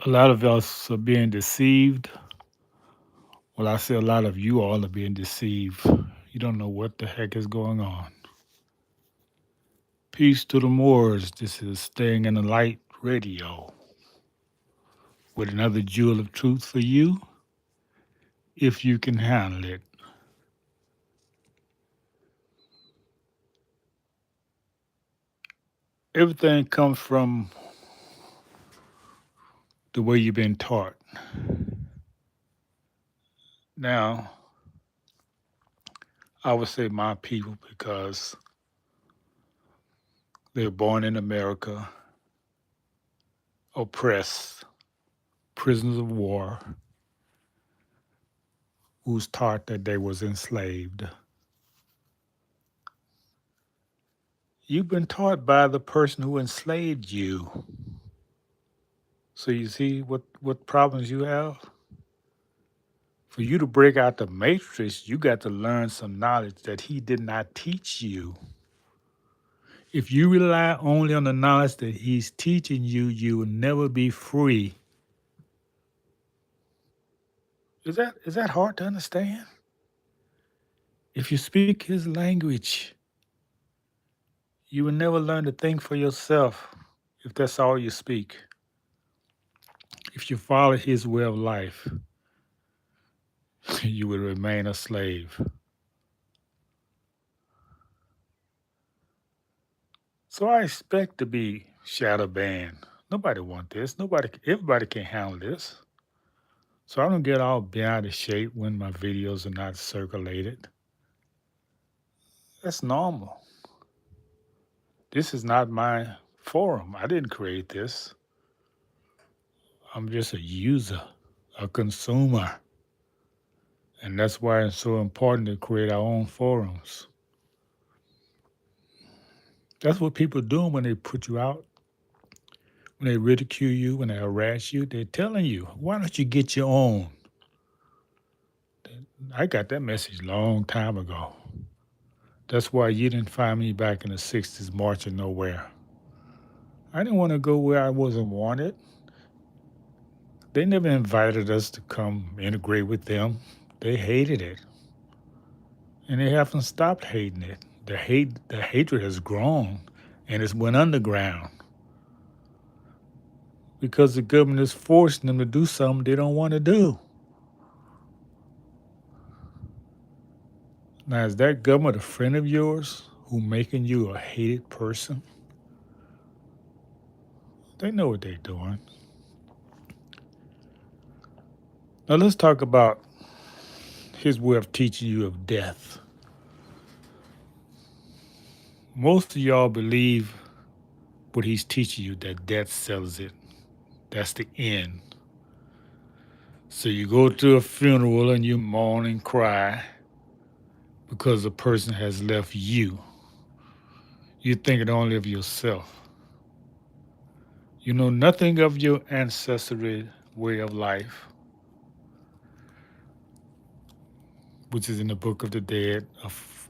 A lot of us are being deceived. Well, I say a lot of you all are being deceived. You don't know what the heck is going on. Peace to the Moors. This is Staying in the Light Radio with another jewel of truth for you if you can handle it. Everything comes from the way you've been taught. Now, I would say my people because they were born in America, oppressed, prisoners of war, who's taught that they was enslaved. You've been taught by the person who enslaved you. So you see what problems you have? For you to break out the matrix, you got to learn some knowledge that he did not teach you. If you rely only on the knowledge that he's teaching you, you will never be free. Is that hard to understand? If you speak his language, you will never learn to think for yourself if that's all you speak. If you follow his way of life, you will remain a slave. So I expect to be shadow banned. Nobody want this. Everybody can handle this. So I don't get all bent out of shape when my videos are not circulated. That's normal. This is not my forum. I didn't create this. I'm just a user, a consumer. And that's why it's so important to create our own forums. That's what people are doing when they put you out, when they ridicule you, when they harass you. They're telling you, why don't you get your own? I got that message long time ago. That's why you didn't find me back in the 60s marching nowhere. I didn't want to go where I wasn't wanted. They never invited us to come integrate with them. They hated it. And they haven't stopped hating it. The hatred has grown and it's went underground because the government is forcing them to do something they don't want to do. Now, is that government a friend of yours who making you a hated person? They know what they're doing. Now let's talk about his way of teaching you of death. Most of y'all believe what he's teaching you, that death settles it. That's the end. So you go to a funeral and you mourn and cry because the person has left you. You're thinking only of yourself. You know nothing of your ancestry way of life, which is in the book of the dead, of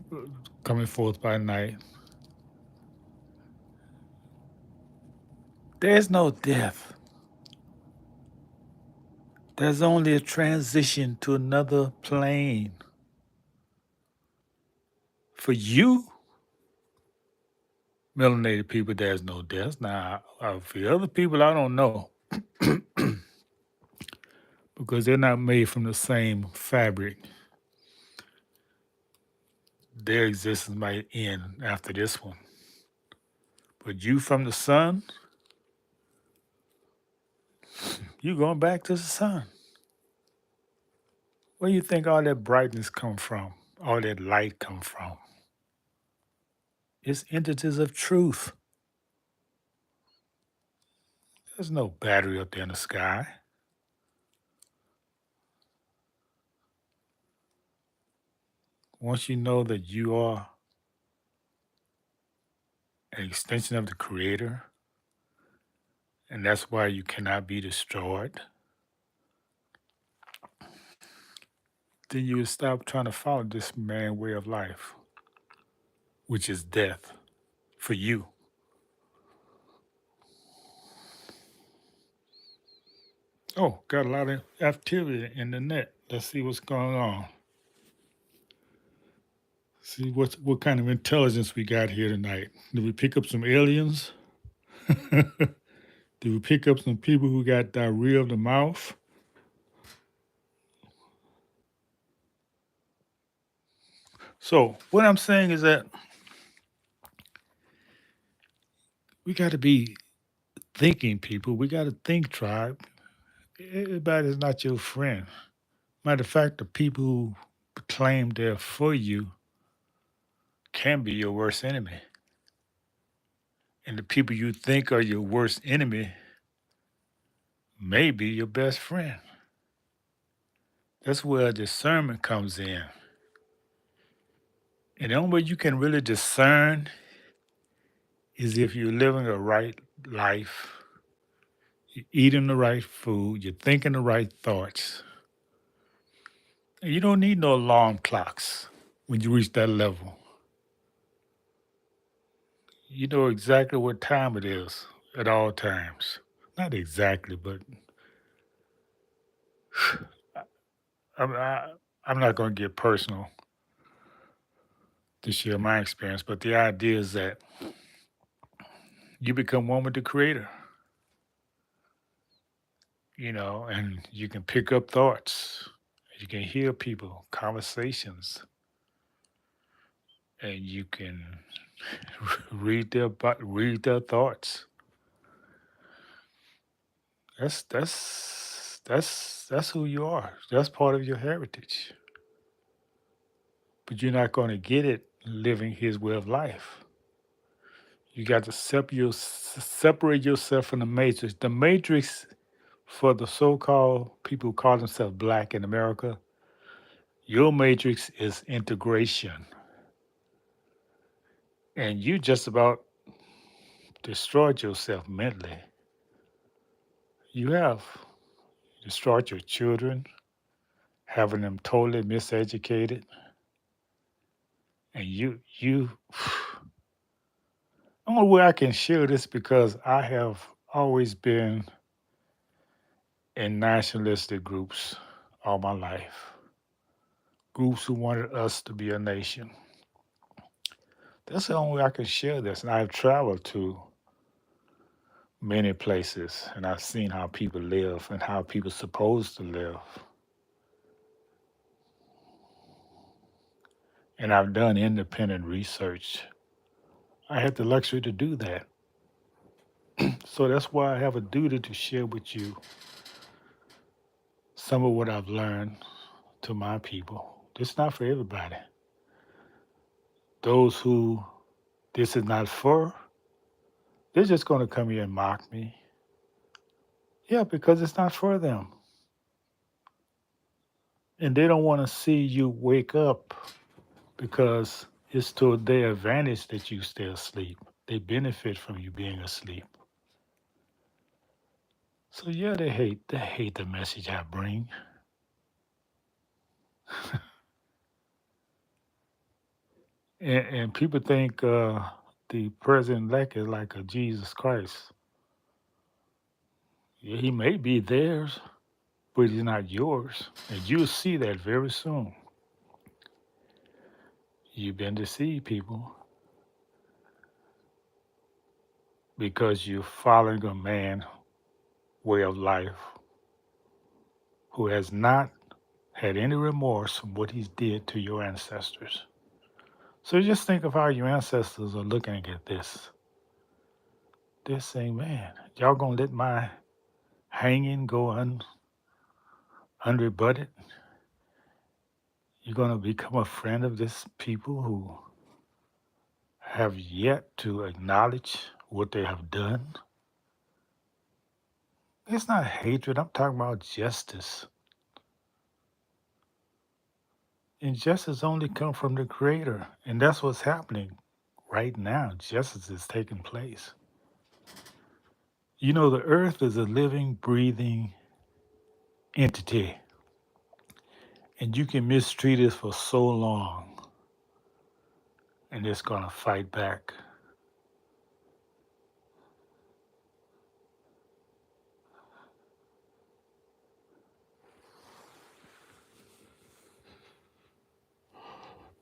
coming forth by night. There's no death. There's only a transition to another plane. For you, melanated people, there's no death. Now, for the other people, I don't know because they're not made from the same fabric. Their existence might end after this one. But you from the sun, you going back to the sun. Where do you think all that brightness come from? All that light come from? It's entities of truth. There's no battery up there in the sky. Once you know that you are an extension of the Creator, and that's why you cannot be destroyed, then you would stop trying to follow this man way of life, which is death for you. Oh, got a lot of activity in the net. Let's see what's going on. See what kind of intelligence we got here tonight. Did we pick up some aliens? Did we pick up some people who got diarrhea of the mouth? So what I'm saying is that we got to be thinking people. We got to think, tribe. Everybody's not your friend. Matter of fact, the people who claim they're for you can be your worst enemy. And the people you think are your worst enemy may be your best friend. That's where discernment comes in. And the only way you can really discern is if you're living a right life, you're eating the right food, you're thinking the right thoughts. And you don't need no alarm clocks when you reach that level. You know exactly what time it is at all times. Not exactly, but I'm, I, I'm not going to get personal to share my experience, but the idea is that you become one with the Creator, and you can pick up thoughts, you can hear people, conversations, and you can read their thoughts. That's who you are. That's part of your heritage. But you're not going to get it living His way of life. You got to separate yourself from the matrix. The matrix for the so-called people who call themselves black in America, your matrix is integration. And you just about destroyed yourself mentally. You have destroyed your children, having them totally miseducated. And you, only way I can share this because I have always been in nationalistic groups all my life. Groups who wanted us to be a nation. That's the only way I can share this. And I've traveled to many places and I've seen how people live and how people supposed to live. And I've done independent research. I had the luxury to do that. So that's why I have a duty to share with you some of what I've learned to my people. This is not for everybody. Those who this is not for, they're just going to come here and mock me. Yeah, because it's not for them. And they don't want to see you wake up because it's to their advantage that you stay asleep. They benefit from you being asleep. So yeah, they hate the message I bring. And people think the president elect is like a Jesus Christ. Yeah, he may be theirs, but he's not yours. And you'll see that very soon. You've been deceived, people, because you're following a man way of life who has not had any remorse from what he did to your ancestors. So just think of how your ancestors are looking at this. They're saying, man, y'all gonna let my hanging go unrebutted? You're gonna become a friend of this people who have yet to acknowledge what they have done? It's not hatred, I'm talking about justice. And justice only comes from the Creator. And that's what's happening right now. Justice is taking place. You know, the earth is a living, breathing entity. And you can mistreat it for so long. And it's going to fight back.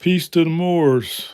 Peace to the Moors.